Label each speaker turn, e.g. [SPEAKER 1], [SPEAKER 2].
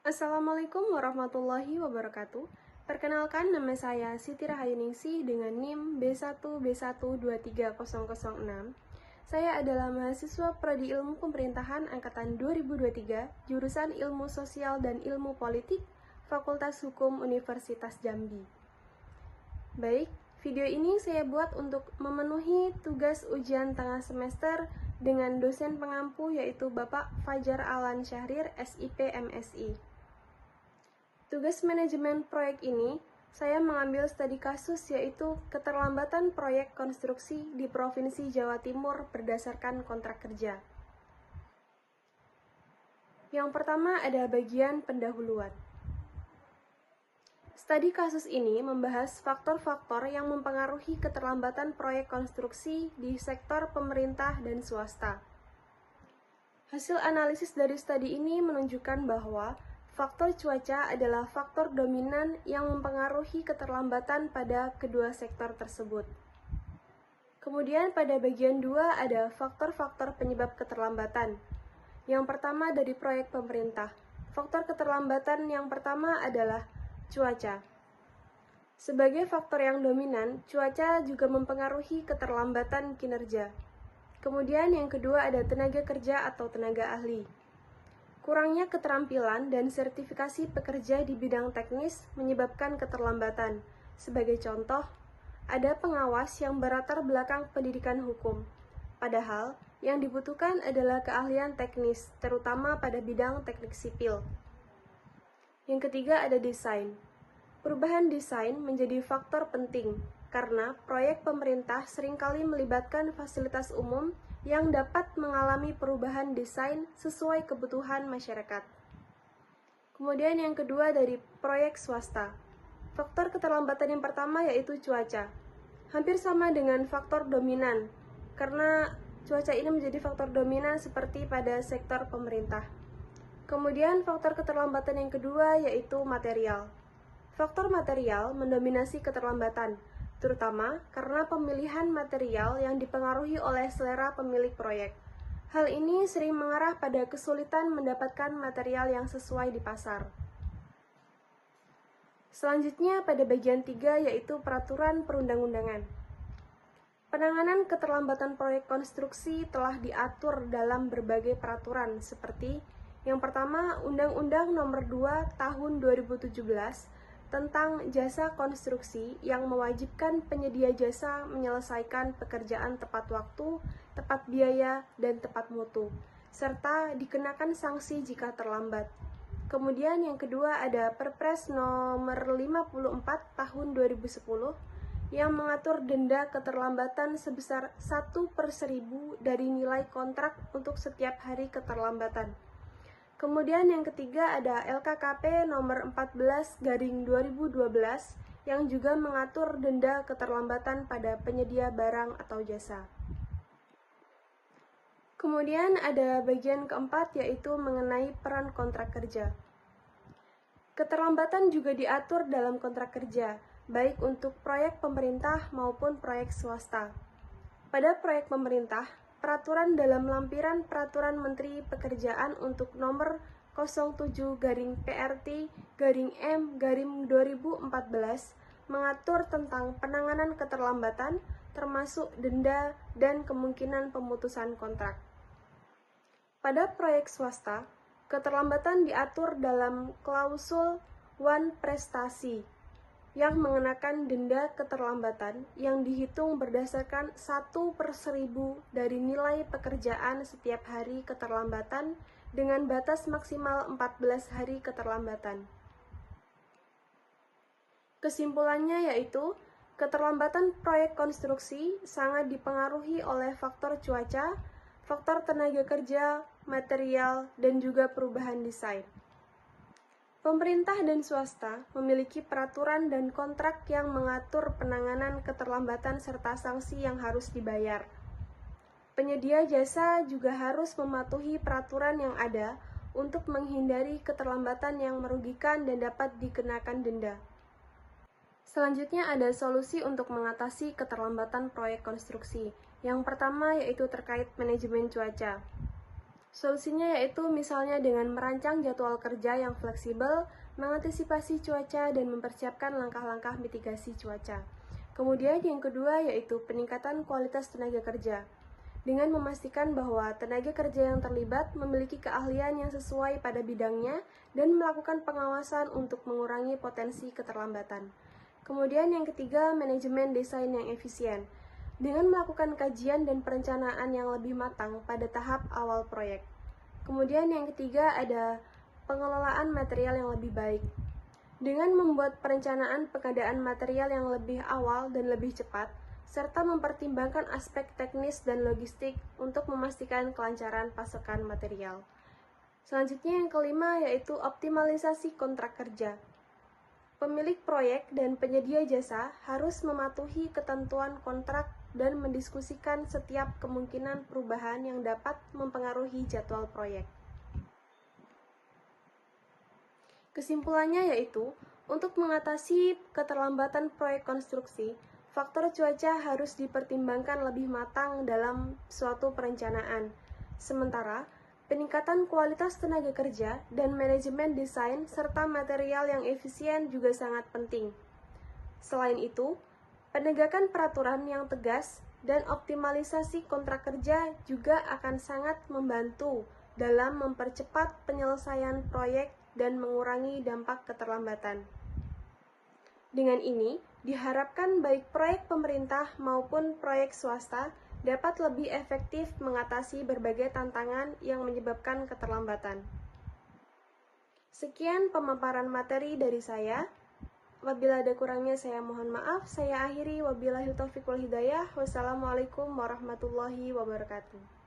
[SPEAKER 1] Assalamualaikum warahmatullahi wabarakatuh. Perkenalkan, nama saya Siti Rahayuningsih dengan NIM B1B1230006. Saya adalah mahasiswa Prodi Ilmu Pemerintahan Angkatan 2023, jurusan Ilmu Sosial dan Ilmu Politik, Fakultas Hukum Universitas Jambi. Baik, video ini saya buat untuk memenuhi tugas ujian tengah semester dengan dosen pengampu yaitu Bapak Fajar Alan Syahrir, SIP MSI. Tugas manajemen proyek ini, saya mengambil studi kasus yaitu keterlambatan proyek konstruksi di Provinsi Jawa Timur berdasarkan kontrak kerja. Yang pertama ada bagian pendahuluan. Studi kasus ini membahas faktor-faktor yang mempengaruhi keterlambatan proyek konstruksi di sektor pemerintah dan swasta. Hasil analisis dari studi ini menunjukkan bahwa faktor cuaca adalah faktor dominan yang mempengaruhi keterlambatan pada kedua sektor tersebut. Kemudian pada bagian 2 ada faktor-faktor penyebab keterlambatan. Yang pertama dari proyek pemerintah. Faktor keterlambatan yang pertama adalah cuaca. Sebagai faktor yang dominan, cuaca juga mempengaruhi keterlambatan kinerja. Kemudian yang kedua ada tenaga kerja atau tenaga ahli. Kurangnya keterampilan dan sertifikasi pekerja di bidang teknis menyebabkan keterlambatan. Sebagai contoh, ada pengawas yang berlatar belakang pendidikan hukum. Padahal, yang dibutuhkan adalah keahlian teknis, terutama pada bidang teknik sipil. Yang ketiga ada desain. Perubahan desain menjadi faktor penting, karena proyek pemerintah seringkali melibatkan fasilitas umum yang dapat mengalami perubahan desain sesuai kebutuhan masyarakat. Kemudian yang kedua dari proyek swasta. Faktor keterlambatan yang pertama yaitu cuaca. Hampir sama dengan faktor dominan, karena cuaca ini menjadi faktor dominan seperti pada sektor pemerintah. Kemudian faktor keterlambatan yang kedua yaitu material. Faktor material mendominasi keterlambatan, terutama karena pemilihan material yang dipengaruhi oleh selera pemilik proyek. Hal ini sering mengarah pada kesulitan mendapatkan material yang sesuai di pasar. Selanjutnya pada bagian 3 yaitu peraturan perundang-undangan. Penanganan keterlambatan proyek konstruksi telah diatur dalam berbagai peraturan seperti yang pertama Undang-Undang Nomor 2 Tahun 2017 tentang jasa konstruksi yang mewajibkan penyedia jasa menyelesaikan pekerjaan tepat waktu, tepat biaya, dan tepat mutu, serta dikenakan sanksi jika terlambat. Kemudian yang kedua ada Perpres Nomor 54 Tahun 2010 yang mengatur denda keterlambatan sebesar 1/1000 dari nilai kontrak untuk setiap hari keterlambatan. Kemudian yang ketiga ada LKKP nomor 14/2012 yang juga mengatur denda keterlambatan pada penyedia barang atau jasa. Kemudian ada bagian keempat yaitu mengenai peran kontrak kerja. Keterlambatan juga diatur dalam kontrak kerja, baik untuk proyek pemerintah maupun proyek swasta. Pada proyek pemerintah, peraturan dalam lampiran Peraturan Menteri Pekerjaan untuk nomor 07-PRT-M-2014 mengatur tentang penanganan keterlambatan, termasuk denda dan kemungkinan pemutusan kontrak. Pada proyek swasta, keterlambatan diatur dalam klausul wan prestasi yang mengenakan denda keterlambatan yang dihitung berdasarkan 1/1000 dari nilai pekerjaan setiap hari keterlambatan dengan batas maksimal 14 hari keterlambatan. Kesimpulannya yaitu, keterlambatan proyek konstruksi sangat dipengaruhi oleh faktor cuaca, faktor tenaga kerja, material, dan juga perubahan desain. Pemerintah dan swasta memiliki peraturan dan kontrak yang mengatur penanganan keterlambatan serta sanksi yang harus dibayar. Penyedia jasa juga harus mematuhi peraturan yang ada untuk menghindari keterlambatan yang merugikan dan dapat dikenakan denda. Selanjutnya ada solusi untuk mengatasi keterlambatan proyek konstruksi. Yang pertama yaitu terkait manajemen cuaca. Solusinya yaitu misalnya dengan merancang jadwal kerja yang fleksibel, mengantisipasi cuaca, dan mempersiapkan langkah-langkah mitigasi cuaca. Kemudian yang kedua yaitu peningkatan kualitas tenaga kerja, dengan memastikan bahwa tenaga kerja yang terlibat memiliki keahlian yang sesuai pada bidangnya dan melakukan pengawasan untuk mengurangi potensi keterlambatan. Kemudian yang ketiga, manajemen desain yang efisien, dengan melakukan kajian dan perencanaan yang lebih matang pada tahap awal proyek. Kemudian yang ketiga ada pengelolaan material yang lebih baik, dengan membuat perencanaan pengadaan material yang lebih awal dan lebih cepat, serta mempertimbangkan aspek teknis dan logistik untuk memastikan kelancaran pasokan material. Selanjutnya yang kelima yaitu optimalisasi kontrak kerja. Pemilik proyek dan penyedia jasa harus mematuhi ketentuan kontrak dan mendiskusikan setiap kemungkinan perubahan yang dapat mempengaruhi jadwal proyek. Kesimpulannya yaitu, untuk mengatasi keterlambatan proyek konstruksi, faktor cuaca harus dipertimbangkan lebih matang dalam suatu perencanaan. Sementara, peningkatan kualitas tenaga kerja dan manajemen desain serta material yang efisien juga sangat penting. Selain itu, penegakan peraturan yang tegas dan optimalisasi kontrak kerja juga akan sangat membantu dalam mempercepat penyelesaian proyek dan mengurangi dampak keterlambatan. Dengan ini, diharapkan baik proyek pemerintah maupun proyek swasta dapat lebih efektif mengatasi berbagai tantangan yang menyebabkan keterlambatan. Sekian pemaparan materi dari saya. Apabila ada kurangnya saya mohon maaf. Saya akhiri, wabillahi taufiq wal hidayah. Wassalamualaikum warahmatullahi wabarakatuh.